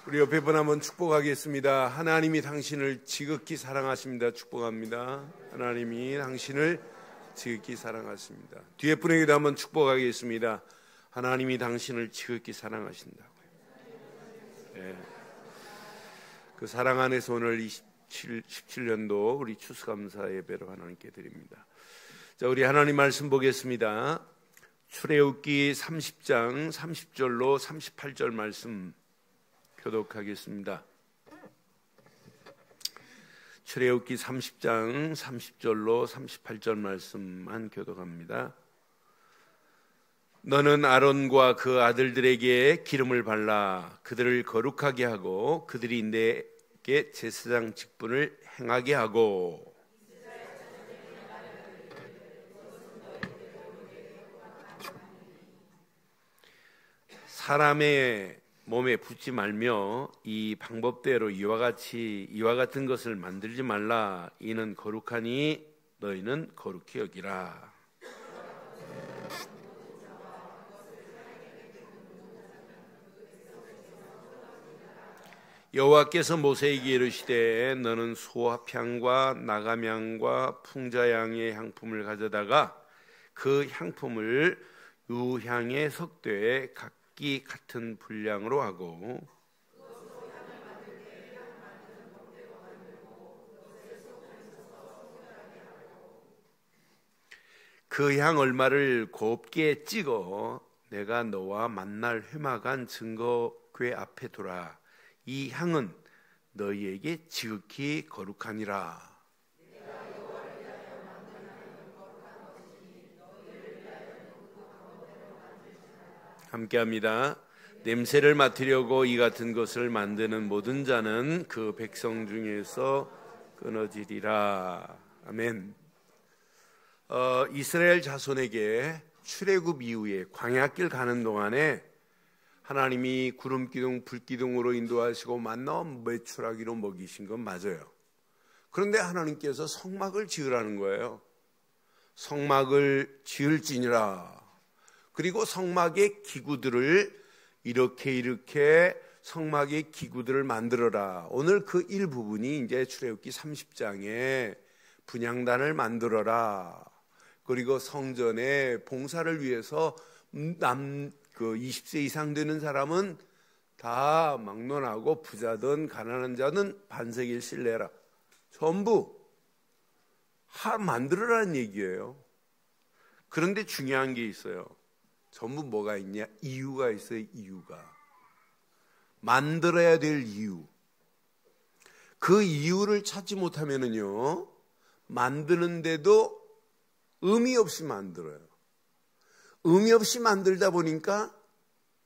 우리 옆에 분 한번 축복하겠습니다. 하나님이 당신을 지극히 사랑하십니다. 축복합니다. 하나님이 당신을 지극히 사랑하십니다. 뒤에 분에게도 한번 축복하겠습니다. 하나님이 당신을 지극히 사랑하신다고요. 네. 그 사랑 안에서 오늘 17년도 우리 추수감사 예배로 하나님께 드립니다. 자, 우리 하나님 말씀 보겠습니다. 출애굽기 30장 30절로 38절 말씀 교독하겠습니다. 출애굽기 30장 30절로 38절 말씀만 교독합니다. 너는 아론과 그 아들들에게 기름을 발라 그들을 거룩하게 하고 그들이 내게 제사장 직분을 행하게 하고 사람의 몸에 붙지 말며 이 방법대로 이와 같은 것을 만들지 말라. 이는 거룩하니 너희는 거룩히 여기라. 여호와께서 모세에게 이르시되 너는 소합향과 나감향과 풍자향의 향품을 가져다가 그 향품을 유향의 석대에 각기 같은 분량으로 하고 그 향 얼마를 곱게 찍어 내가 너와 만날 회막한 증거궤 앞에 두라. 이 향은 너희에게 지극히 거룩하니라. 함께합니다. 냄새를 맡으려고 이 같은 것을 만드는 모든 자는 그 백성 중에서 끊어지리라. 아멘. 이스라엘 자손에게 출애굽 이후에 광야길 가는 동안에 하나님이 구름기둥 불기둥으로 인도하시고 만나와 메추라기로 먹이신 건 맞아요. 그런데 하나님께서 성막을 지으라는 거예요. 성막을 지을지니라. 그리고 성막의 기구들을 이렇게 성막의 기구들을 만들어라. 오늘 그 일부분이 이제 출애굽기 30장에 분향단을 만들어라. 그리고 성전에 봉사를 위해서 그 20세 이상 되는 사람은 다 막론하고 부자든 가난한 자는 반세기를 실내라. 전부 만들어라는 얘기예요. 그런데 중요한 게 있어요. 전부 뭐가 있냐? 이유가 있어요. 이유가. 만들어야 될 이유. 그 이유를 찾지 못하면은요, 만드는데도 의미 없이 만들어요. 의미 없이 만들다 보니까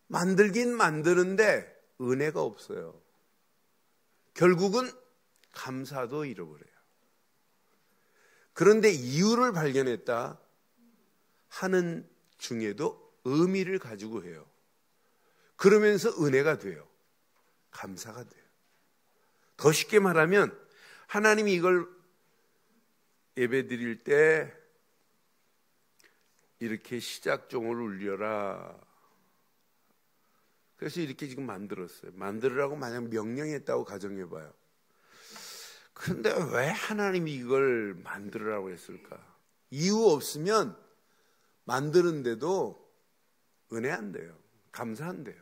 만들긴 만드는데 은혜가 없어요. 결국은 감사도 잃어버려요. 그런데 이유를 발견했다 하는 중에도 의미를 가지고 해요. 그러면서 은혜가 돼요. 감사가 돼요. 더 쉽게 말하면 하나님이 이걸 예배 드릴 때 이렇게 시작종을 울려라. 그래서 이렇게 지금 만들었어요. 만들으라고 만약 명령했다고 가정해봐요. 그런데 왜 하나님이 이걸 만들으라고 했을까? 이유 없으면 만드는데도 은혜 안 돼요. 감사 안 돼요.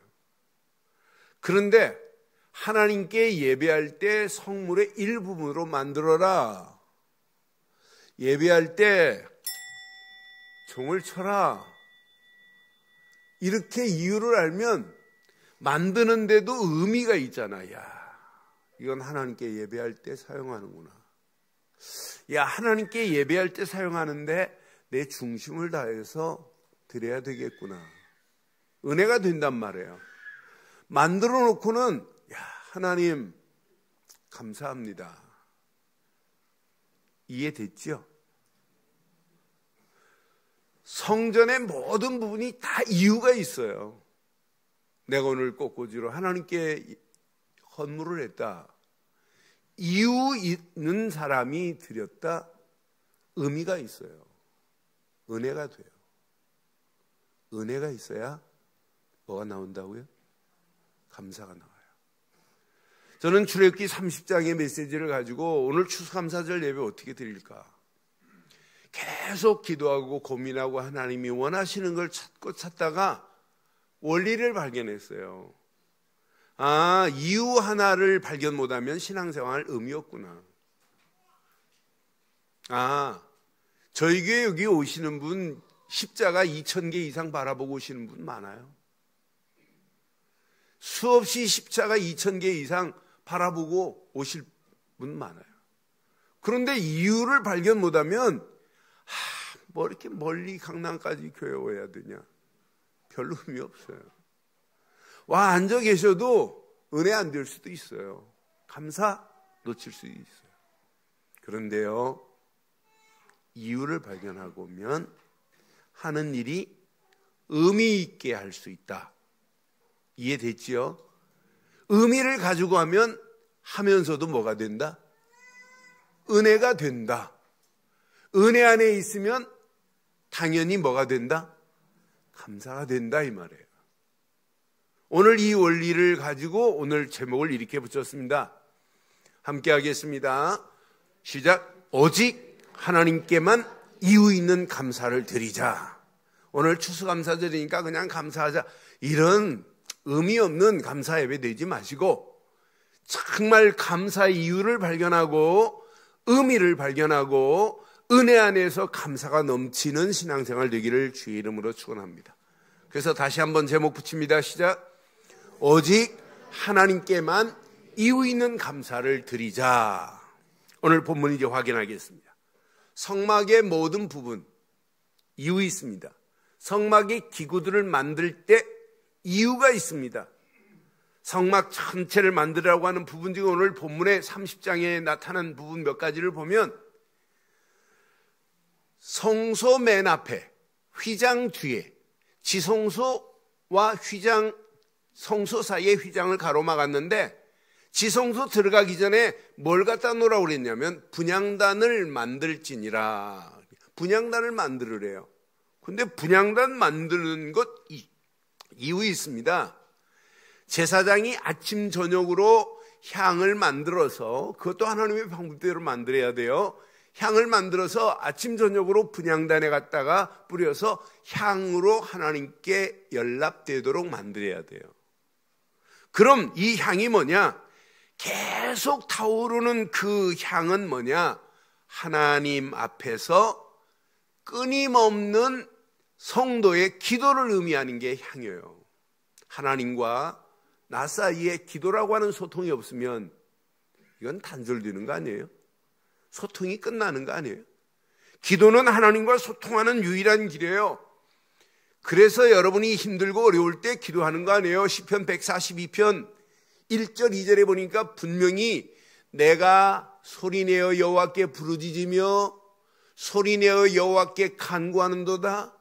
그런데 하나님께 예배할 때 성물의 일부분으로 만들어라. 예배할 때 종을 쳐라. 이렇게 이유를 알면 만드는데도 의미가 있잖아. 야, 이건 하나님께 예배할 때 사용하는구나. 야, 하나님께 예배할 때 사용하는데 내 중심을 다해서 드려야 되겠구나. 은혜가 된단 말이에요. 만들어 놓고는 야, 하나님 감사합니다. 이해됐죠? 성전의 모든 부분이 다 이유가 있어요. 내가 오늘 꽃꽂이로 하나님께 헌물을 했다. 이유 있는 사람이 드렸다. 의미가 있어요. 은혜가 돼요. 은혜가 있어야 뭐가 나온다고요? 감사가 나와요. 저는 출애굽기 30장의 메시지를 가지고 오늘 추수감사절 예배 어떻게 드릴까 계속 기도하고 고민하고 하나님이 원하시는 걸 찾다가 원리를 발견했어요. 아, 이유 하나를 발견 못하면 신앙생활 의미 없구나. 아, 저희 교회 여기 오시는 분 십자가 2,000개 이상 바라보고 오시는 분 많아요. 수없이 십자가 2,000개 이상 바라보고 오실 분 많아요. 그런데 이유를 발견 못하면 뭐 이렇게 멀리 강남까지 교회 와야 되냐, 별로 의미 없어요. 와, 앉아 계셔도 은혜 안 될 수도 있어요. 감사 놓칠 수도 있어요. 그런데요, 이유를 발견하고 오면 하는 일이 의미 있게 할 수 있다. 이해됐지요? 의미를 가지고 하면 하면서도 뭐가 된다? 은혜가 된다. 은혜 안에 있으면 당연히 뭐가 된다? 감사가 된다, 이 말이에요. 오늘 이 원리를 가지고 오늘 제목을 이렇게 붙였습니다. 함께 하겠습니다. 시작. 오직 하나님께만 이유 있는 감사를 드리자. 오늘 추수감사절이니까 그냥 감사하자, 이런 의미 없는 감사 예배 되지 마시고 정말 감사의 이유를 발견하고 의미를 발견하고 은혜 안에서 감사가 넘치는 신앙생활 되기를 주의 이름으로 축원합니다. 그래서 다시 한번 제목 붙입니다. 시작. 오직 하나님께만 이유 있는 감사를 드리자. 오늘 본문 이제 확인하겠습니다. 성막의 모든 부분 이유 있습니다. 성막의 기구들을 만들 때 이유가 있습니다. 성막 전체를 만들라고 하는 부분 중에 오늘 본문의 30장에 나타난 부분 몇 가지를 보면 성소 맨 앞에 휘장 뒤에 지성소와 휘장, 성소 사이에 휘장을 가로막았는데 지성소 들어가기 전에 뭘 갖다 놓으라고 그랬냐면 분향단을 만들지니라. 분향단을 만들으래요. 근데 분향단 만드는 것 이유 있습니다. 제사장이 아침 저녁으로 향을 만들어서, 그것도 하나님의 방법대로 만들어야 돼요. 향을 만들어서 아침 저녁으로 분향단에 갖다가 뿌려서 향으로 하나님께 연락되도록 만들어야 돼요. 그럼 이 향이 뭐냐? 계속 타오르는 그 향은 뭐냐? 하나님 앞에서 끊임없는 성도의 기도를 의미하는 게 향이에요. 하나님과 나 사이에 기도라고 하는 소통이 없으면 이건 단절되는 거 아니에요? 소통이 끝나는 거 아니에요? 기도는 하나님과 소통하는 유일한 길이에요. 그래서 여러분이 힘들고 어려울 때 기도하는 거 아니에요? 시편 142편 1절 2절에 보니까 분명히 내가 소리내어 여호와께 부르짖으며 소리내어 여호와께 간구하는도다.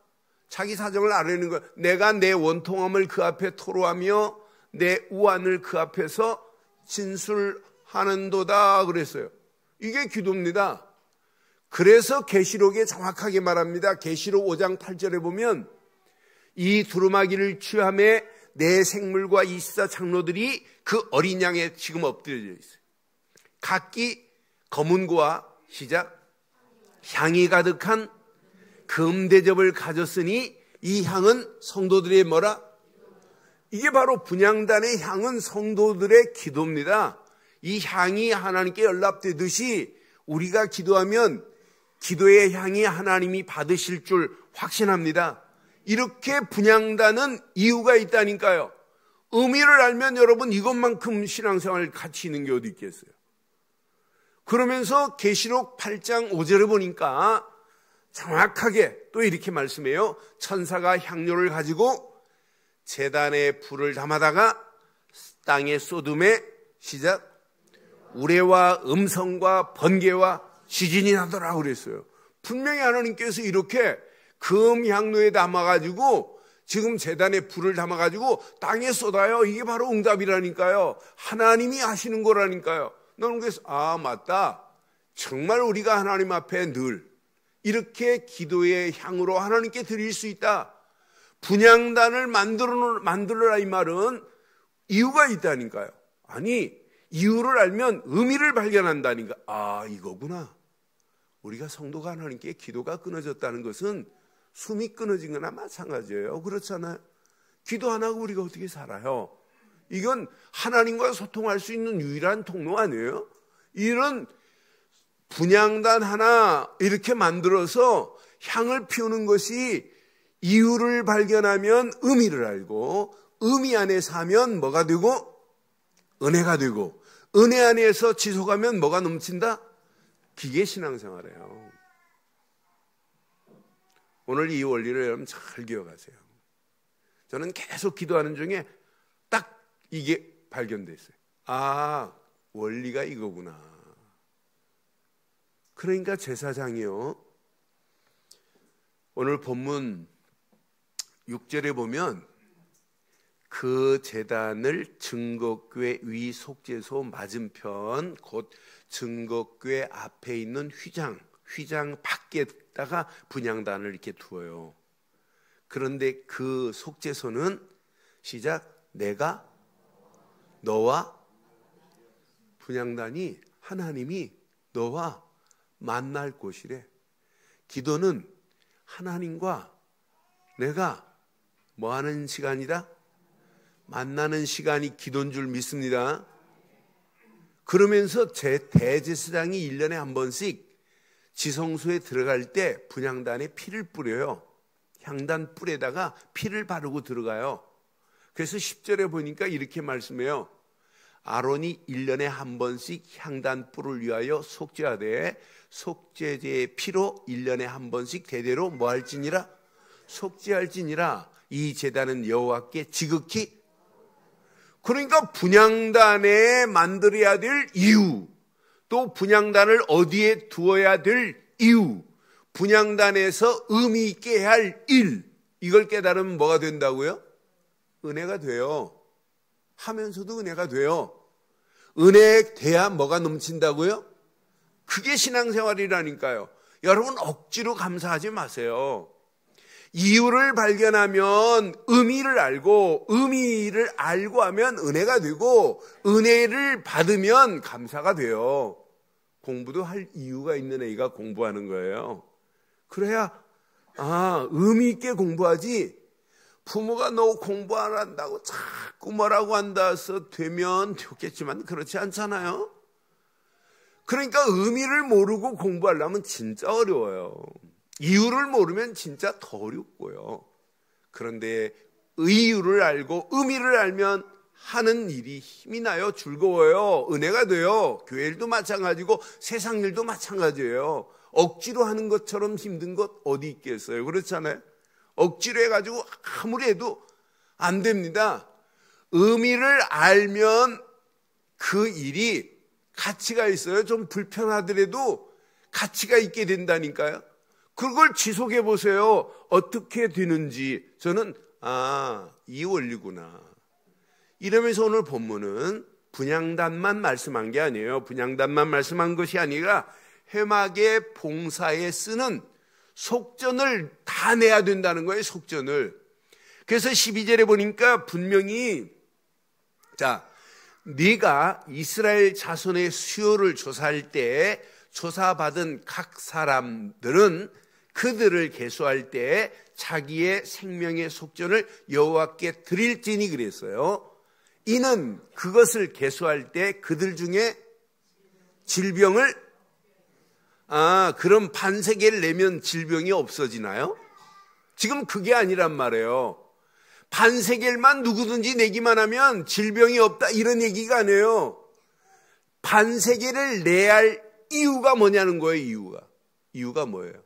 자기 사정을 아뢰는 거예요. 내가 내 원통함을 그 앞에 토로하며 내 우환을 그 앞에서 진술하는도다 그랬어요. 이게 기도입니다. 그래서 계시록에 정확하게 말합니다. 계시록 5장 8절에 보면 이 두루마기를 취함에 내 생물과 24 장로들이 그 어린 양에 지금 엎드려져 있어요. 각기 검은 고와 시작 향이 가득한 금대접을 가졌으니 이 향은 성도들의 뭐라? 이게 바로 분향단의 향은 성도들의 기도입니다. 이 향이 하나님께 연락되듯이 우리가 기도하면 기도의 향이 하나님이 받으실 줄 확신합니다. 이렇게 분향단은 이유가 있다니까요. 의미를 알면 여러분 이것만큼 신앙생활 가치 있는 게 어디 있겠어요. 그러면서 계시록 8장 5절에 보니까 정확하게 또 이렇게 말씀해요. 천사가 향료를 가지고 제단에 불을 담아다가 땅에 쏟음에 시작 우레와 음성과 번개와 지진이 나더라 그랬어요. 분명히 하나님께서 이렇게 금 향료에 담아가지고 지금 제단에 불을 담아가지고 땅에 쏟아요. 이게 바로 응답이라니까요. 하나님이 하시는 거라니까요. 너는 그래서 맞다. 정말 우리가 하나님 앞에 늘 이렇게 기도의 향으로 하나님께 드릴 수 있다. 분향단을 만들어라 이 말은 이유가 있다니까요. 아니, 이유를 알면 의미를 발견한다니까. 아, 이거구나. 우리가 성도가 하나님께 기도가 끊어졌다는 것은 숨이 끊어진 거나 마찬가지예요. 그렇잖아요. 기도 안 하고 우리가 어떻게 살아요? 이건 하나님과 소통할 수 있는 유일한 통로 아니에요? 이런 분향단 하나 이렇게 만들어서 향을 피우는 것이 이유를 발견하면 의미를 알고, 의미 안에 사면 뭐가 되고? 은혜가 되고, 은혜 안에서 지속하면 뭐가 넘친다? 기계 신앙생활이에요. 오늘 이 원리를 여러분 잘 기억하세요. 저는 계속 기도하는 중에 딱 이게 발견됐어요. 아, 원리가 이거구나. 그러니까 제사장이요, 오늘 본문 6절에 보면 그 제단을 증거궤 위 속죄소 맞은편, 곧 증거궤 앞에 있는 휘장 밖에다가 분향단을 이렇게 두어요. 그런데 그 속죄소는 시작, 내가 너와, 분향단이 하나님이 너와 만날 곳이래. 기도는 하나님과 내가 뭐 하는 시간이다? 만나는 시간이 기도인 줄 믿습니다. 그러면서 제 대제사장이 1년에 한 번씩 지성소에 들어갈 때 분향단에 피를 뿌려요. 향단 뿔에다가 피를 바르고 들어가요. 그래서 10절에 보니까 이렇게 말씀해요. 아론이 1년에 한 번씩 향단 뿔을 위하여 속죄하되 속죄제의 피로 1년에 한 번씩 대대로 뭐 할지니라? 속죄할지니라. 이 제단은 여호와께 지극히, 그러니까 분향단에 만들어야 될 이유, 또 분향단을 어디에 두어야 될 이유, 분향단에서 의미 있게 해야 할 일, 이걸 깨달으면 뭐가 된다고요? 은혜가 돼요. 하면서도 은혜가 돼요. 은혜에 돼야 뭐가 넘친다고요? 그게 신앙생활이라니까요. 여러분 억지로 감사하지 마세요. 이유를 발견하면 의미를 알고, 의미를 알고 하면 은혜가 되고, 은혜를 받으면 감사가 돼요. 공부도 할 이유가 있는 애가 공부하는 거예요. 그래야 의미 있게 공부하지, 부모가 너 공부 안 한다고 자꾸 뭐라고 한다서 되면 좋겠지만 그렇지 않잖아요. 그러니까 의미를 모르고 공부하려면 진짜 어려워요. 이유를 모르면 진짜 더 어렵고요. 그런데 이유를 알고 의미를 알면 하는 일이 힘이 나요. 즐거워요. 은혜가 돼요. 교회 일도 마찬가지고 세상 일도 마찬가지예요. 억지로 하는 것처럼 힘든 것 어디 있겠어요. 그렇잖아요. 억지로 해가지고 아무리 해도 안 됩니다. 의미를 알면 그 일이 가치가 있어요. 좀 불편하더라도 가치가 있게 된다니까요. 그걸 지속해 보세요. 어떻게 되는지. 저는 이 원리구나. 이러면서 오늘 본문은 분향단만 말씀한 게 아니에요. 분향단만 말씀한 것이 아니라 회막의 봉사에 쓰는 속전을 다 내야 된다는 거예요. 속전을. 그래서 12절에 보니까 분명히, 자, 네가 이스라엘 자손의 수요를 조사할 때 조사받은 각 사람들은 그들을 계수할 때 자기의 생명의 속전을 여호와께 드릴지니 그랬어요. 이는 그것을 계수할 때 그들 중에 질병을, 그럼 반세계를 내면 질병이 없어지나요? 지금 그게 아니란 말이에요. 반세겔만 누구든지 내기만 하면 질병이 없다 이런 얘기가 아니에요. 반세겔을 내야 할 이유가 뭐냐는 거예요. 이유가 뭐예요?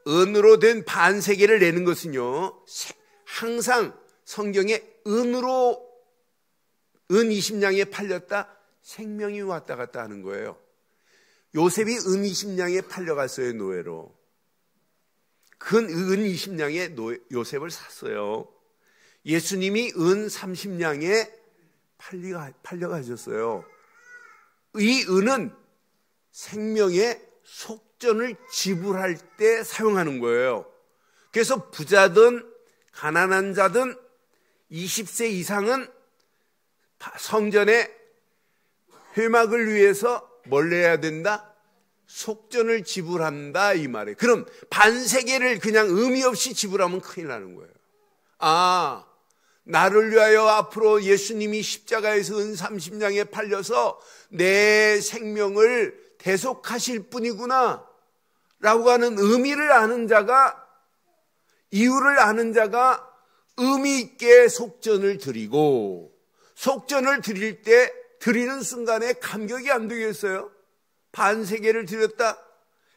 은으로 된 반세겔을 내는 것은요, 항상 성경에 은 20냥에 팔렸다 생명이 왔다 갔다 하는 거예요. 요셉이 은 20냥에 팔려갔어요. 노예로. 그 은 20냥에 요셉을 샀어요. 예수님이 은 30냥에 팔려가셨어요. 이 은은 생명의 속전을 지불할 때 사용하는 거예요. 그래서 부자든 가난한 자든 20세 이상은 성전의 회막을 위해서 뭘 내야 된다? 속전을 지불한다 이 말이에요. 그럼 반세계를 그냥 의미 없이 지불하면 큰일 나는 거예요. 아, 나를 위하여 앞으로 예수님이 십자가에서 은 30냥에 팔려서 내 생명을 대속하실 분이구나 라고 하는 의미를 아는 자가, 이유를 아는 자가 의미 있게 속전을 드리고, 속전을 드릴 때 드리는 순간에 감격이 안 되겠어요? 반세계를 드렸다.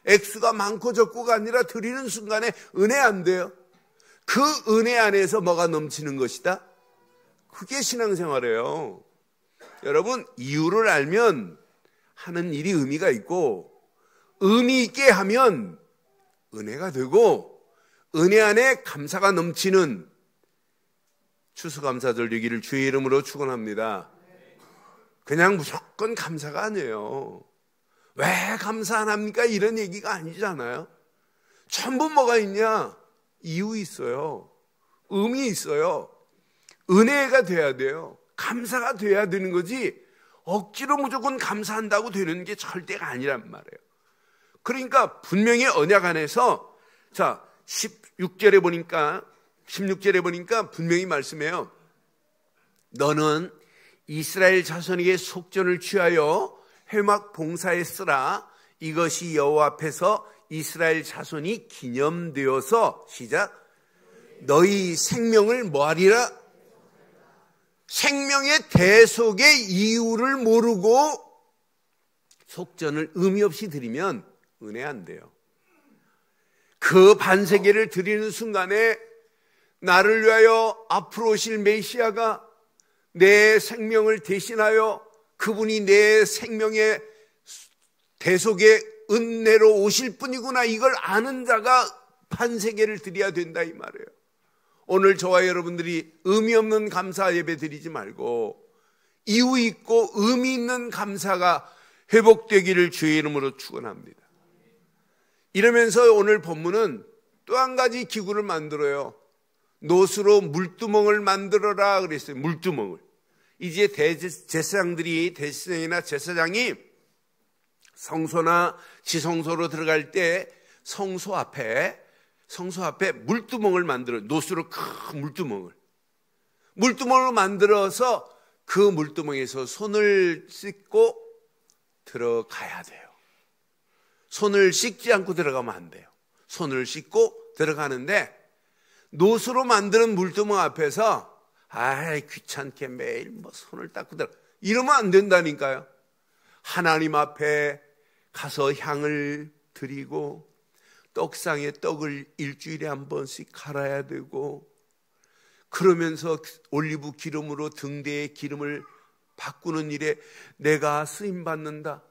액수가 많고 적고가 아니라 드리는 순간에 은혜 안 돼요? 그 은혜 안에서 뭐가 넘치는 것이다? 그게 신앙생활이에요. 여러분, 이유를 알면 하는 일이 의미가 있고, 의미 있게 하면 은혜가 되고, 은혜 안에 감사가 넘치는 추수감사절 되기를 주의 이름으로 축원합니다. 그냥 무조건 감사가 아니에요. 왜 감사 안 합니까? 이런 얘기가 아니잖아요. 전부 뭐가 있냐? 이유 있어요. 의미 있어요. 은혜가 돼야 돼요. 감사가 돼야 되는 거지 억지로 무조건 감사한다고 되는 게 절대가 아니란 말이에요. 그러니까 분명히 언약 안에서, 자 16절에 보니까 분명히 말씀해요. 너는 이스라엘 자손에게 속전을 취하여 회막 봉사에 쓰라. 이것이 여호와 앞에서 이스라엘 자손이 기념되어서, 시작, 너희 생명을 뭐하리라? 생명의 대속의 이유를 모르고 속전을 의미 없이 드리면 은혜 안 돼요. 그 반세계를 드리는 순간에 나를 위하여 앞으로 오실 메시아가 내 생명을 대신하여 그분이 내 생명의 대속의 은혜로 오실 분이구나, 이걸 아는 자가 반세계를 드려야 된다 이 말이에요. 오늘 저와 여러분들이 의미 없는 감사 예배 드리지 말고 이유 있고 의미 있는 감사가 회복되기를 주의 이름으로 축원합니다. 이러면서 오늘 본문은 또 한 가지 기구를 만들어요. 노수로 물두멍을 만들어라 그랬어요. 물두멍을. 이제 대제사장이나 제사장이 성소나 지성소로 들어갈 때 성소 앞에 물두멍을 만들어요. 노수로 큰 물두멍을 만들어서 그 물두멍에서 손을 씻고 들어가야 돼요. 손을 씻지 않고 들어가면 안 돼요. 손을 씻고 들어가는데, 노수로 만드는 물두멍 앞에서 귀찮게 매일 손을 닦고 들어가, 이러면 안 된다니까요. 하나님 앞에 가서 향을 드리고 떡상에 떡을 일주일에 한 번씩 갈아야 되고, 그러면서 올리브 기름으로 등대의 기름을 바꾸는 일에 내가 쓰임받는다.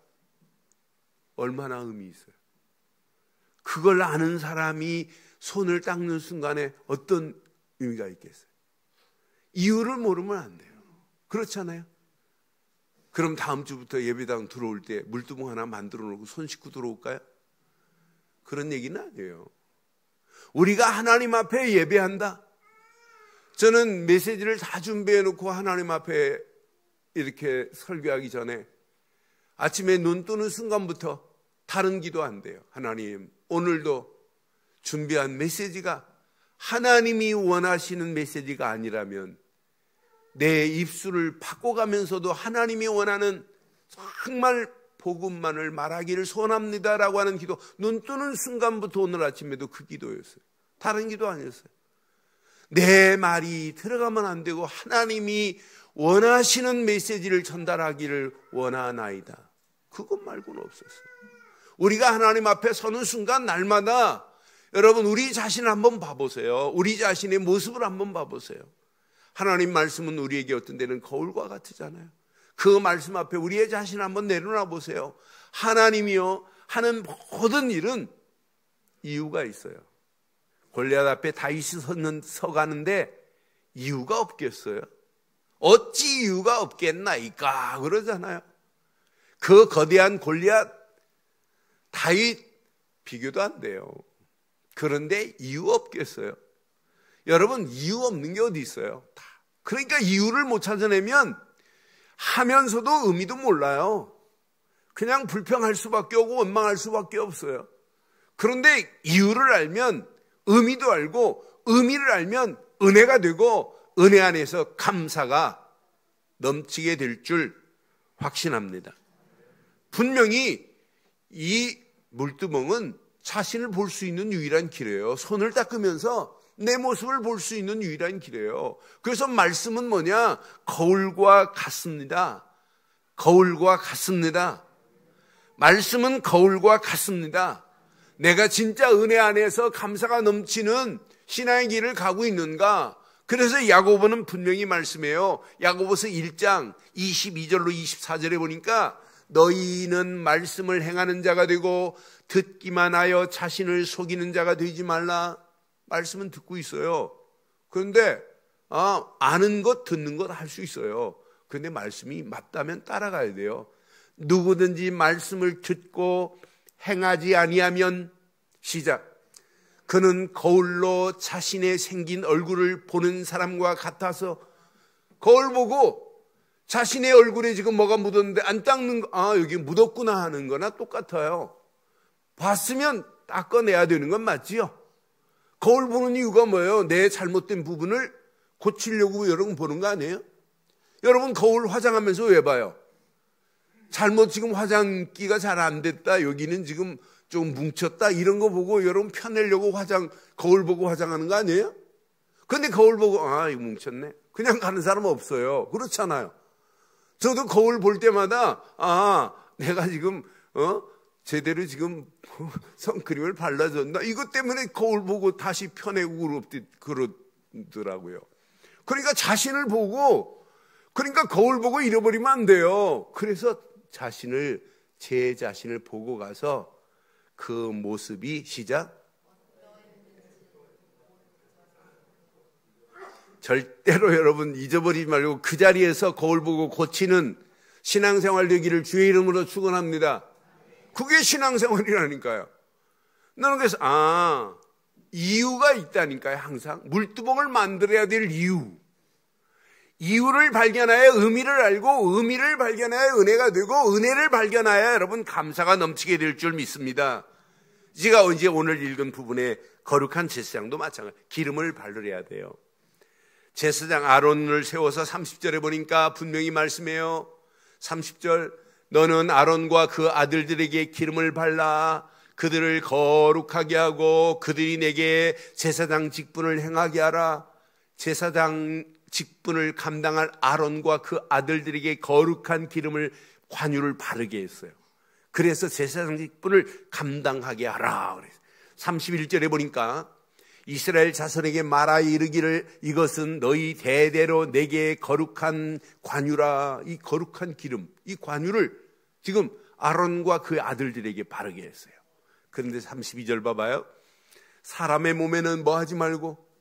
얼마나 의미 있어요. 그걸 아는 사람이 손을 닦는 순간에 어떤 의미가 있겠어요? 이유를 모르면 안 돼요. 그렇잖아요. 그럼 다음 주부터 예배당 들어올 때 물두멍 하나 만들어 놓고 손 씻고 들어올까요? 그런 얘기는 아니에요. 우리가 하나님 앞에 예배한다. 저는 메시지를 다 준비해 놓고 하나님 앞에 이렇게 설교하기 전에 아침에 눈 뜨는 순간부터 다른 기도 안 돼요. 하나님, 오늘도 준비한 메시지가 하나님이 원하시는 메시지가 아니라면 내 입술을 바꿔가면서도 하나님이 원하는 정말 복음만을 말하기를 소원합니다라고 하는 기도, 눈 뜨는 순간부터 오늘 아침에도 그 기도였어요. 다른 기도 아니었어요. 내 말이 들어가면 안 되고 하나님이 원하시는 메시지를 전달하기를 원하나이다. 그것 말고는 없었어요. 우리가 하나님 앞에 서는 순간 날마다 여러분 우리 자신을 한번 봐보세요. 우리 자신의 모습을 한번 봐보세요. 하나님 말씀은 우리에게 어떤 때는 거울과 같으잖아요. 그 말씀 앞에 우리의 자신을 한번 내려놔 보세요. 하나님이요 하는 모든 일은 이유가 있어요. 골리앗 앞에 다윗이 서가는데 이유가 없겠어요? 어찌 이유가 없겠나이까 그러잖아요. 그 거대한 골리앗 다윗 비교도 안 돼요. 그런데 이유 없겠어요? 여러분 이유 없는 게 어디 있어요? 다 그러니까 이유를 못 찾아내면 하면서도 의미도 몰라요. 그냥 불평할 수밖에 없고 원망할 수밖에 없어요. 그런데 이유를 알면 의미도 알고, 의미를 알면 은혜가 되고, 은혜 안에서 감사가 넘치게 될 줄 확신합니다. 분명히 이 물두멍은 자신을 볼 수 있는 유일한 길이에요. 손을 닦으면서 내 모습을 볼 수 있는 유일한 길이에요. 그래서 말씀은 뭐냐? 거울과 같습니다. 거울과 같습니다. 말씀은 거울과 같습니다. 내가 진짜 은혜 안에서 감사가 넘치는 신앙의 길을 가고 있는가? 그래서 야고보는 분명히 말씀해요. 야고보서 1장 22절로 24절에 보니까 너희는 말씀을 행하는 자가 되고 듣기만 하여 자신을 속이는 자가 되지 말라. 말씀은 듣고 있어요. 그런데 아는 것 듣는 것 할 수 있어요. 그런데 말씀이 맞다면 따라가야 돼요. 누구든지 말씀을 듣고 행하지 아니하면 시작. 그는 거울로 자신의 생긴 얼굴을 보는 사람과 같아서, 거울 보고 자신의 얼굴에 지금 뭐가 묻었는데 안 닦는 거, 여기 묻었구나 하는 거나 똑같아요. 봤으면 닦아내야 되는 건 맞지요. 거울 보는 이유가 뭐예요? 내 잘못된 부분을 고치려고 여러분 보는 거 아니에요? 여러분 거울 화장하면서 왜 봐요? 잘못 지금 화장기가 잘 안 됐다, 여기는 지금 좀 뭉쳤다, 이런 거 보고 여러분 펴내려고 거울 보고 화장하는 거 아니에요? 근데 거울 보고 이거 뭉쳤네, 그냥 가는 사람 없어요. 그렇잖아요. 저도 거울 볼 때마다 내가 지금 제대로 지금 선크림을 발라줬나, 이것 때문에 거울 보고 다시 펴내고 그러더라고요. 그러니까 자신을 보고, 그러니까 거울 보고 잃어버리면 안 돼요. 그래서 제 자신을 보고 가서 그 모습이 시작. 절대로 여러분 잊어버리지 말고 그 자리에서 거울 보고 고치는 신앙생활 되기를 주의 이름으로 축원합니다. 그게 신앙생활이라니까요. 나는 그래서 이유가 있다니까요. 항상 물두멍을 만들어야 될 이유를 발견하여 의미를 알고, 의미를 발견하여 은혜가 되고, 은혜를 발견하여 여러분 감사가 넘치게 될 줄 믿습니다. 제가 이제 오늘 읽은 부분에 거룩한 제사장도 마찬가지, 기름을 바르려야 돼요. 제사장 아론을 세워서 30절에 보니까 분명히 말씀해요. 30절, 너는 아론과 그 아들들에게 기름을 발라 그들을 거룩하게 하고 그들이 내게 제사장 직분을 행하게 하라. 제사장 직분을 감당할 아론과 그 아들들에게 거룩한 기름을, 관유를 바르게 했어요. 그래서 제사장 직분을 감당하게 하라. 31절에 보니까 이스라엘 자손에게 말하 이르기를 이것은 너희 대대로 내게 거룩한 관유라. 이 거룩한 기름, 이 관유를 지금 아론과 그 아들들에게 바르게 했어요. 그런데 32절 봐봐요. 사람의 몸에는 뭐 하지 말고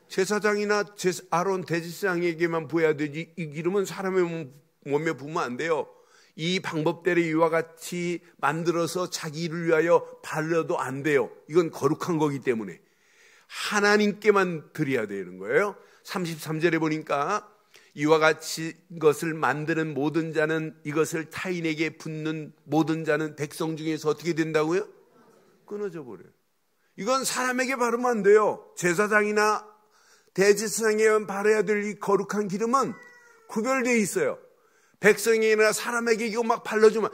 제사장이나 아론 대제사장에게만 부어야 되지, 이 기름은 사람의 몸에 부으면 안 돼요. 이 방법대로 이와 같이 만들어서 자기 일을 위하여 발라도 안 돼요. 이건 거룩한 거기 때문에 하나님께만 드려야 되는 거예요. 33절에 보니까 이와 같이 것을 만드는 모든 자는, 이것을 타인에게 붓는 모든 자는 백성 중에서 어떻게 된다고요? 끊어져 버려요. 이건 사람에게 바르면 안 돼요. 제사장이나 대제사장에게만 바르야 될 이 거룩한 기름은 구별되어 있어요. 백성이나 사람에게 이거 막 발라주면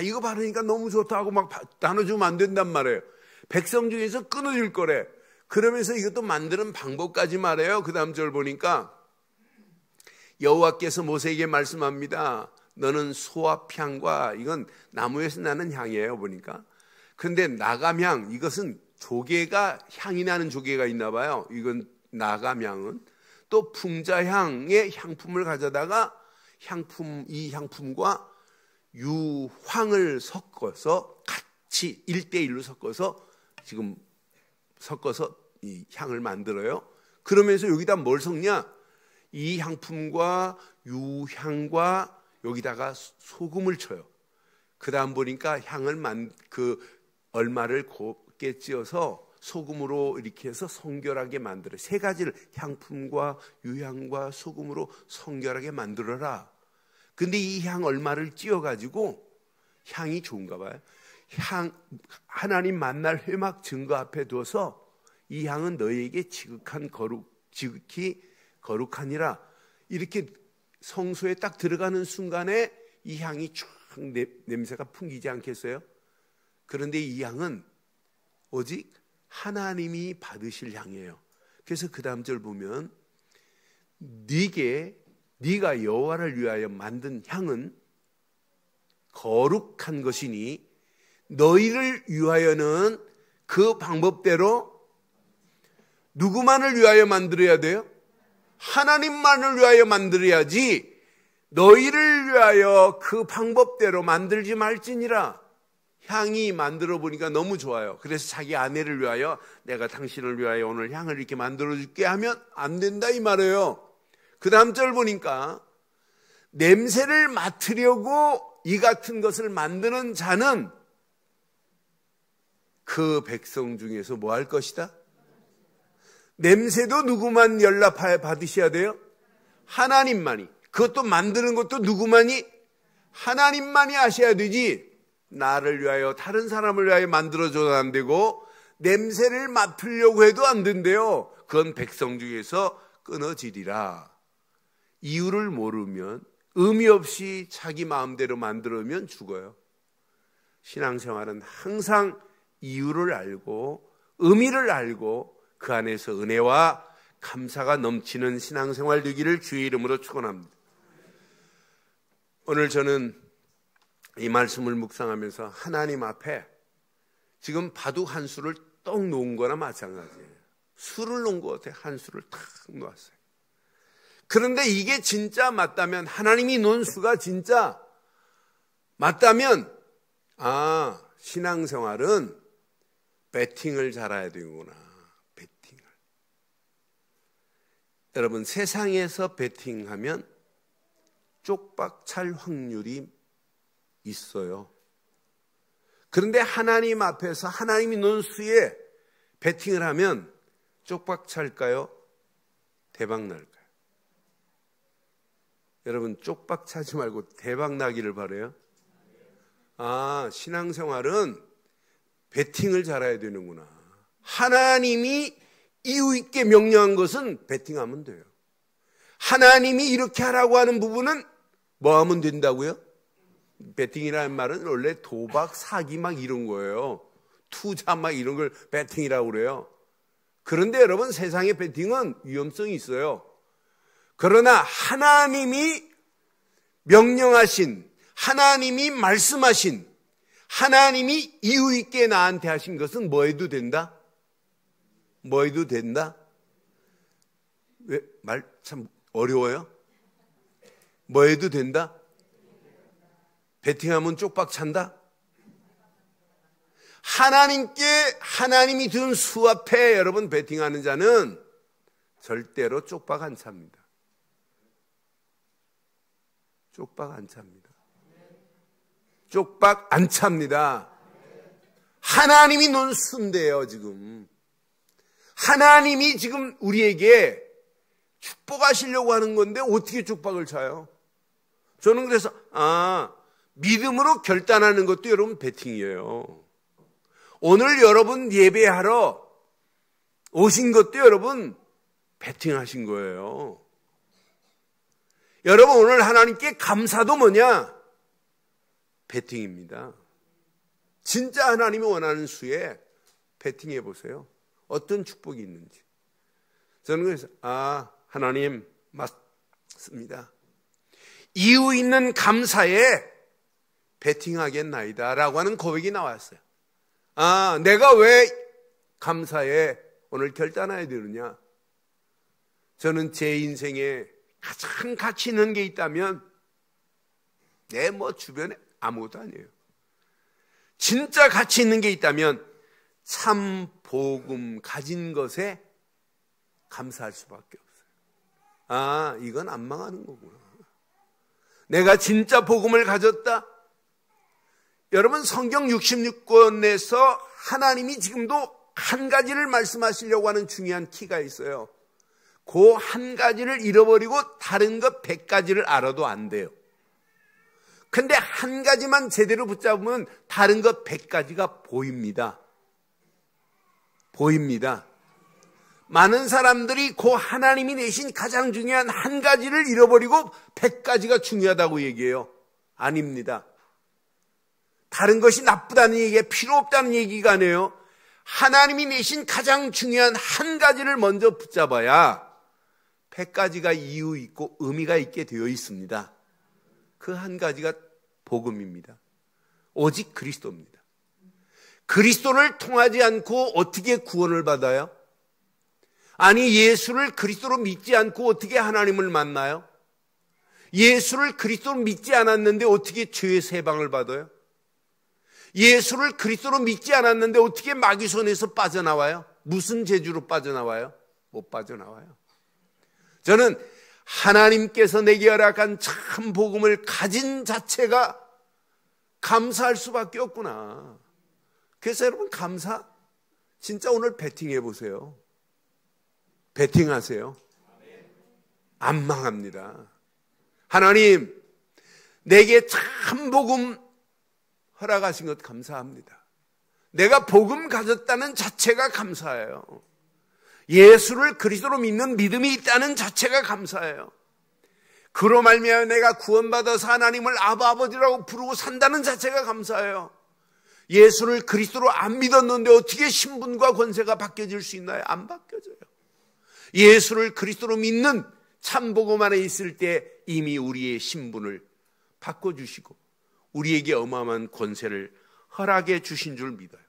이거 바르니까 너무 좋다 하고 막 나눠주면 안 된단 말이에요. 백성 중에서 끊어질 거래. 그러면서 이것도 만드는 방법까지 말해요. 그 다음 절 보니까 여호와께서 모세에게 말씀합니다. 너는 소합향과, 이건 나무에서 나는 향이에요 보니까. 근데 나감향, 이것은 조개가 향이 나는 조개가 있나 봐요. 이건 나감향은 또 풍자향의 향품을 가져다가 이 향품과 유황을 섞어서 같이 1대1로 섞어서 이 향을 만들어요. 그러면서 여기다 뭘 섞냐? 이 향품과 유향과 여기다가 소금을 쳐요. 그 다음 보니까 향을 얼마를 곱게 찧어서 소금으로 이렇게 해서 성결하게 만들어. 세 가지를 향품과 유향과 소금으로 성결하게 만들어라. 근데 이 향 얼마를 찧어가지고 향이 좋은가 봐요. 하나님 만날 회막 증거 앞에 둬서 이 향은 너희에게 지극히 거룩하니라. 이렇게 성소에 딱 들어가는 순간에 이 향이 쫙 냄새가 풍기지 않겠어요? 그런데 이 향은 오직 하나님이 받으실 향이에요. 그래서 그 다음 절 보면 네가 여호와를 위하여 만든 향은 거룩한 것이니 너희를 위하여는 그 방법대로 누구만을 위하여 만들어야 돼요? 하나님만을 위하여 만들어야지 너희를 위하여 그 방법대로 만들지 말지니라. 향이 만들어 보니까 너무 좋아요. 그래서 자기 아내를 위하여 내가 당신을 위하여 오늘 향을 이렇게 만들어 줄게 하면 안 된다 이 말이에요. 그 다음 절 보니까 냄새를 맡으려고 이 같은 것을 만드는 자는 그 백성 중에서 뭐 할 것이다? 냄새도 누구만 연락하여 받으셔야 돼요? 하나님만이. 그것도 만드는 것도 누구만이? 하나님만이 하셔야 되지. 나를 위하여 다른 사람을 위하여 만들어줘도 안 되고 냄새를 맡으려고 해도 안 된대요. 그건 백성 중에서 끊어지리라. 이유를 모르면 의미 없이 자기 마음대로 만들면 죽어요. 신앙생활은 항상 이유를 알고 의미를 알고 그 안에서 은혜와 감사가 넘치는 신앙생활 되기를 주의 이름으로 축원합니다. 오늘 저는 이 말씀을 묵상하면서 하나님 앞에 지금 바둑 한 수를 떡 놓은 거나 마찬가지예요. 수를 놓은 것 같아요. 한 수를 탁 놓았어요. 그런데 이게 진짜 맞다면, 하나님이 놓은 수가 진짜 맞다면, 신앙생활은 배팅을 잘해야 되구나. 배팅을. 여러분, 세상에서 배팅하면 쪽박 찰 확률이 있어요. 그런데 하나님 앞에서 하나님이 놓은 수에 배팅을 하면 쪽박 찰까요? 대박 날까요? 여러분, 쪽박 차지 말고 대박 나기를 바라요. 신앙생활은 배팅을 잘해야 되는구나. 하나님이 이유 있게 명령한 것은 배팅하면 돼요. 하나님이 이렇게 하라고 하는 부분은 뭐 하면 된다고요? 배팅이라는 말은 원래 도박, 사기 막 이런 거예요. 투자 막 이런 걸 배팅이라고 그래요. 그런데 여러분, 세상의 배팅은 위험성이 있어요. 그러나 하나님이 명령하신, 하나님이 말씀하신, 하나님이 이유 있게 나한테 하신 것은 뭐 해도 된다? 뭐 해도 된다? 왜? 말 참 어려워요? 뭐 해도 된다? 배팅하면 쪽박 찬다? 하나님이 둔 수 앞에 여러분 배팅하는 자는 절대로 쪽박 안 찹니다. 쪽박 안 찹니다. 쪽박 안 찹니다. 하나님이 놓은 수인데요, 지금. 하나님이 지금 우리에게 축복하시려고 하는 건데 어떻게 쪽박을 차요? 저는 그래서 믿음으로 결단하는 것도 여러분 배팅이에요. 오늘 여러분 예배하러 오신 것도 여러분 배팅하신 거예요. 여러분, 오늘 하나님께 감사도 뭐냐? 배팅입니다. 진짜 하나님이 원하는 수에 배팅해 보세요. 어떤 축복이 있는지. 저는 그래서 하나님 맞습니다. 이유 있는 감사에 배팅하겠나이다 라고 하는 고백이 나왔어요. 내가 왜 감사에 오늘 결단해야 되느냐? 저는 제 인생에 가장 가치 있는 게 있다면 내 주변에 아무것도 아니에요. 진짜 가치 있는 게 있다면 참 복음 가진 것에 감사할 수밖에 없어요. 이건 안 망하는 거구나. 내가 진짜 복음을 가졌다. 여러분, 성경 66권에서 하나님이 지금도 한 가지를 말씀하시려고 하는 중요한 키가 있어요. 그 한 가지를 잃어버리고 다른 것 100가지를 알아도 안 돼요. 근데 한 가지만 제대로 붙잡으면 다른 것 100가지가 보입니다. 보입니다. 많은 사람들이 그 하나님이 내신 가장 중요한 한 가지를 잃어버리고 100가지가 중요하다고 얘기해요. 아닙니다. 다른 것이 나쁘다는 얘기가 필요 없다는 얘기가 아니에요. 하나님이 내신 가장 중요한 한 가지를 먼저 붙잡아야 100가지가 이유 있고 의미가 있게 되어 있습니다. 그 한 가지가 복음입니다. 오직 그리스도입니다. 그리스도를 통하지 않고 어떻게 구원을 받아요? 아니, 예수를 그리스도로 믿지 않고 어떻게 하나님을 만나요? 예수를 그리스도로 믿지 않았는데 어떻게 죄의 세방을 받아요? 예수를 그리스도로 믿지 않았는데 어떻게 마귀 손에서 빠져나와요? 무슨 재주로 빠져나와요? 못 빠져나와요. 저는 하나님께서 내게 허락한 참 복음을 가진 자체가 감사할 수밖에 없구나. 그래서 여러분, 감사 진짜 오늘 베팅해 보세요. 베팅하세요. 안 망합니다. 하나님, 내게 참 복음 허락하신 것 감사합니다. 내가 복음 가졌다는 자체가 감사해요. 예수를 그리스도로 믿는 믿음이 있다는 자체가 감사해요. 그로 말미암아 내가 구원받아서 하나님을 아버지라고 부르고 산다는 자체가 감사해요. 예수를 그리스도로 안 믿었는데 어떻게 신분과 권세가 바뀌어질 수 있나요? 안 바뀌어져요. 예수를 그리스도로 믿는 참 복음 안에 있을 때 이미 우리의 신분을 바꿔주시고 우리에게 어마어마한 권세를 허락해 주신 줄 믿어요.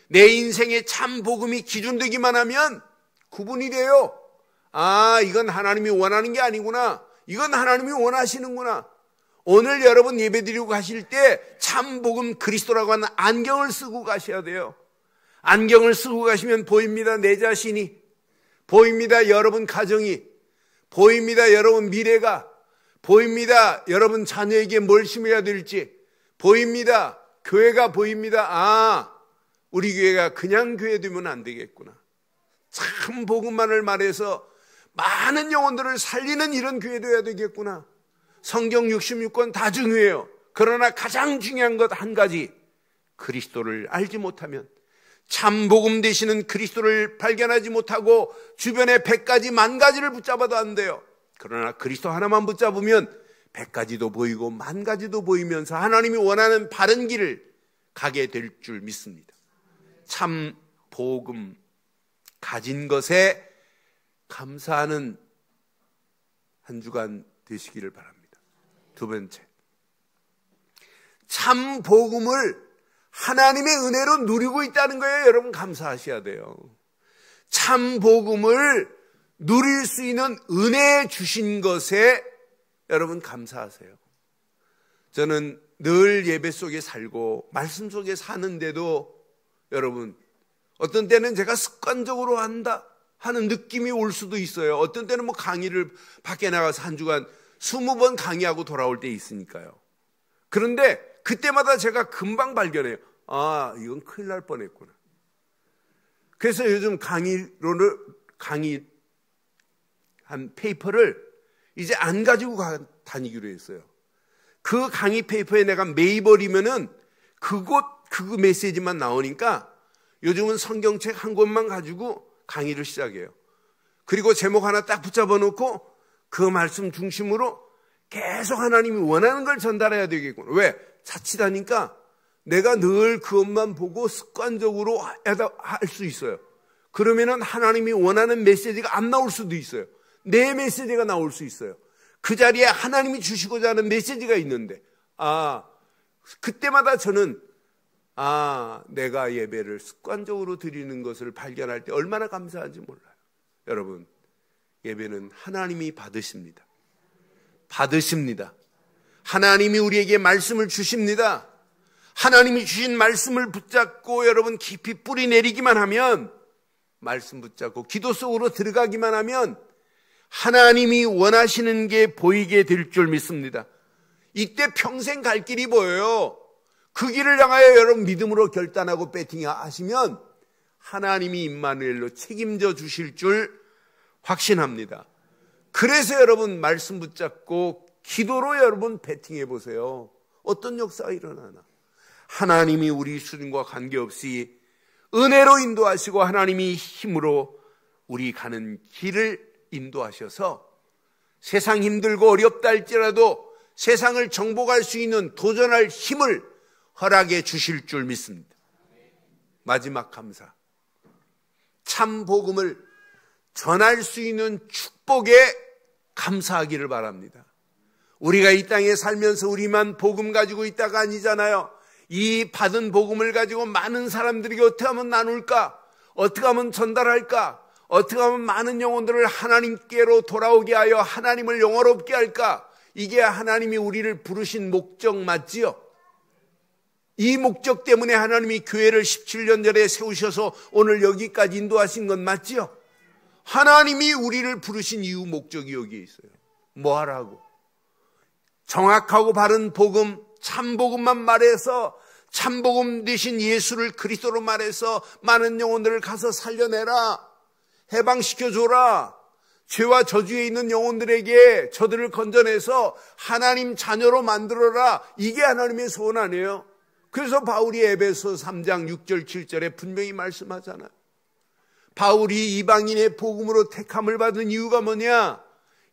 내 인생의 참 복음이 기준되기만 하면 구분이 돼요. 아, 이건 하나님이 원하는 게 아니구나. 이건 하나님이 원하시는구나. 오늘 여러분 예배드리고 가실 때 참 복음 그리스도라고 하는 안경을 쓰고 가셔야 돼요. 안경을 쓰고 가시면 보입니다. 내 자신이. 보입니다. 여러분 가정이. 보입니다. 여러분 미래가. 보입니다. 여러분 자녀에게 뭘 심어야 될지. 보입니다. 교회가 보입니다. 아, 우리 교회가 그냥 교회 되면 안 되겠구나. 참 복음만을 말해서 많은 영혼들을 살리는 이런 교회 되어야 되겠구나. 성경 66권 다 중요해요. 그러나 가장 중요한 것 한 가지, 그리스도를 알지 못하면, 참 복음 되시는 그리스도를 발견하지 못하고 주변에 100가지 10,000가지를 붙잡아도 안 돼요. 그러나 그리스도 하나만 붙잡으면 100가지도 보이고 10,000가지도 보이면서 하나님이 원하는 바른 길을 가게 될 줄 믿습니다. 참 복음 가진 것에 감사하는 한 주간 되시기를 바랍니다. 두 번째, 참 복음을 하나님의 은혜로 누리고 있다는 거예요. 여러분 감사하셔야 돼요. 참 복음을 누릴 수 있는 은혜 주신 것에 여러분 감사하세요. 저는 늘 예배 속에 살고 말씀 속에 사는데도 여러분 어떤 때는 제가 습관적으로 한다 하는 느낌이 올 수도 있어요. 어떤 때는 뭐 강의를 밖에 나가서 한 주간 20번 강의하고 돌아올 때 있으니까요. 그런데 그때마다 제가 금방 발견해요. 아, 이건 큰일 날 뻔했구나. 그래서 요즘 강의 한 페이퍼를 이제 안 가지고 다니기로 했어요. 그 강의 페이퍼에 내가 매입버리면은 그 메시지만 나오니까 요즘은 성경책 한 권만 가지고 강의를 시작해요. 그리고 제목 하나 딱 붙잡아 놓고 그 말씀 중심으로 계속 하나님이 원하는 걸 전달해야 되겠구나. 왜? 자칫하니까 내가 늘 그것만 보고 습관적으로 할 수 있어요. 그러면은 하나님이 원하는 메시지가 안 나올 수도 있어요. 내 메시지가 나올 수 있어요. 그 자리에 하나님이 주시고자 하는 메시지가 있는데, 그때마다 저는 내가 예배를 습관적으로 드리는 것을 발견할 때 얼마나 감사한지 몰라요. 여러분, 예배는 하나님이 받으십니다. 받으십니다. 하나님이 우리에게 말씀을 주십니다. 하나님이 주신 말씀을 붙잡고 여러분 깊이 뿌리 내리기만 하면, 말씀 붙잡고 기도 속으로 들어가기만 하면 하나님이 원하시는 게 보이게 될 줄 믿습니다. 이때 평생 갈 길이 보여요. 그 길을 향하여 여러분 믿음으로 결단하고 배팅하시면 하나님이 임마누엘로 책임져 주실 줄 확신합니다. 그래서 여러분 말씀 붙잡고 기도로 여러분 배팅해 보세요. 어떤 역사가 일어나나. 하나님이 우리 수준과 관계없이 은혜로 인도하시고 하나님이 힘으로 우리 가는 길을 인도하셔서 세상 힘들고 어렵다 할지라도 세상을 정복할 수 있는 도전할 힘을 허락해 주실 줄 믿습니다. 마지막 감사. 참 복음을 전할 수 있는 축복에 감사하기를 바랍니다. 우리가 이 땅에 살면서 우리만 복음 가지고 있다가 아니잖아요. 이 받은 복음을 가지고 많은 사람들에게 어떻게 하면 나눌까? 어떻게 하면 전달할까? 어떻게 하면 많은 영혼들을 하나님께로 돌아오게 하여 하나님을 영화롭게 할까? 이게 하나님이 우리를 부르신 목적 맞지요? 이 목적 때문에 하나님이 교회를 17년 전에 세우셔서 오늘 여기까지 인도하신 건 맞지요? 하나님이 우리를 부르신 이유 목적이 여기에 있어요. 뭐 하라고? 정확하고 바른 복음, 참복음만 말해서 참복음 되신 예수를 그리스도로 말해서 많은 영혼들을 가서 살려내라, 해방시켜줘라, 죄와 저주에 있는 영혼들에게 저들을 건져내서 하나님 자녀로 만들어라. 이게 하나님의 소원 아니에요? 그래서 바울이 에베소 3장 6절 7절에 분명히 말씀하잖아요. 바울이 이방인의 복음으로 택함을 받은 이유가 뭐냐?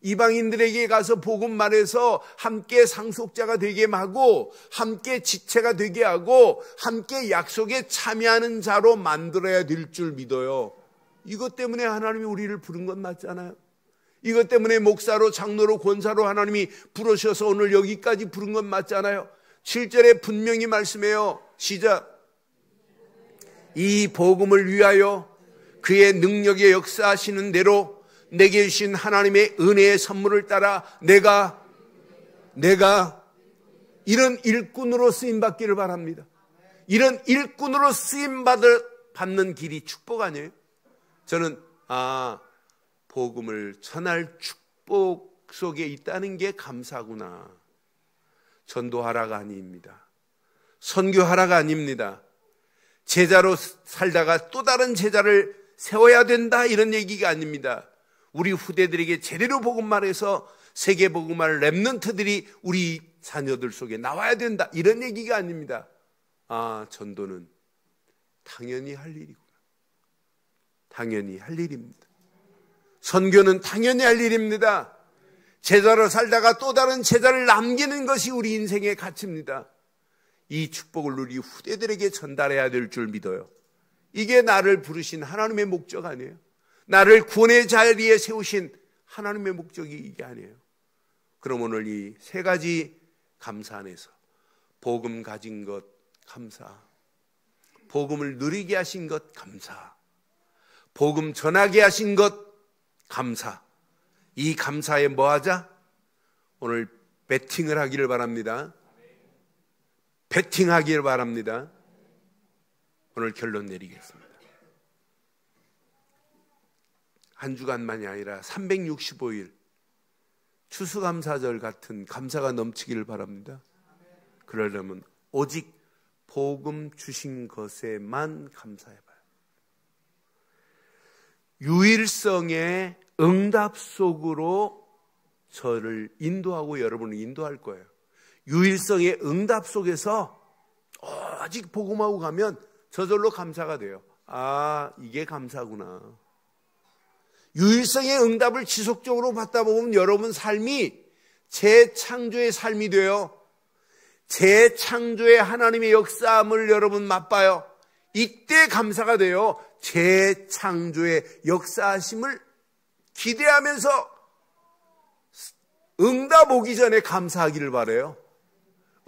이방인들에게 가서 복음 말해서 함께 상속자가 되게 하고 함께 지체가 되게 하고 함께 약속에 참여하는 자로 만들어야 될 줄 믿어요. 이것 때문에 하나님이 우리를 부른 건 맞잖아요. 이것 때문에 목사로 장로로 권사로 하나님이 부르셔서 오늘 여기까지 부른 건 맞잖아요. 7절에 분명히 말씀해요. 시작. 이 복음을 위하여 그의 능력의 역사하시는 대로 내게 주신 하나님의 은혜의 선물을 따라 내가 이런 일꾼으로 쓰임받기를 바랍니다. 이런 일꾼으로 쓰임받는 길이 축복 아니에요? 저는 복음을 전할 축복 속에 있다는 게 감사구나. 전도하라가 아닙니다. 선교하라가 아닙니다. 제자로 살다가 또 다른 제자를 세워야 된다 이런 얘기가 아닙니다. 우리 후대들에게 제대로 복음 말해서 세계 복음할 렘넌트들이 우리 자녀들 속에 나와야 된다 이런 얘기가 아닙니다. 전도는 당연히 할 일이구나. 당연히 할 일입니다. 선교는 당연히 할 일입니다. 제자로 살다가 또 다른 제자를 남기는 것이 우리 인생의 가치입니다. 이 축복을 우리 후대들에게 전달해야 될 줄 믿어요. 이게 나를 부르신 하나님의 목적 아니에요? 나를 구원의 자리에 세우신 하나님의 목적이 이게 아니에요? 그럼 오늘 이 세 가지 감사 안에서 복음 가진 것 감사, 복음을 누리게 하신 것 감사, 복음 전하게 하신 것 감사. 이 감사에 뭐 하자? 오늘 배팅을 하기를 바랍니다. 배팅하기를 바랍니다. 오늘 결론 내리겠습니다. 한 주간만이 아니라 365일 추수감사절 같은 감사가 넘치기를 바랍니다. 그러려면 오직 복음 주신 것에만 감사해봐요. 유일성의 응답 속으로 저를 인도하고 여러분을 인도할 거예요. 유일성의 응답 속에서 오직 복음하고 가면 저절로 감사가 돼요. 이게 감사구나. 유일성의 응답을 지속적으로 받다 보면 여러분 삶이 재창조의 삶이 돼요. 재창조의 하나님의 역사함을 여러분 맛봐요. 이때 감사가 돼요. 재창조의 역사하심을 기대하면서 응답 오기 전에 감사하기를 바라요.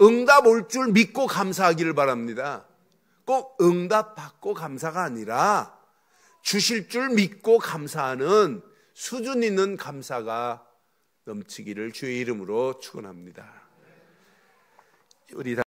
응답 올 줄 믿고 감사하기를 바랍니다. 꼭 응답 받고 감사가 아니라 주실 줄 믿고 감사하는 수준 있는 감사가 넘치기를 주의 이름으로 축원합니다. 우리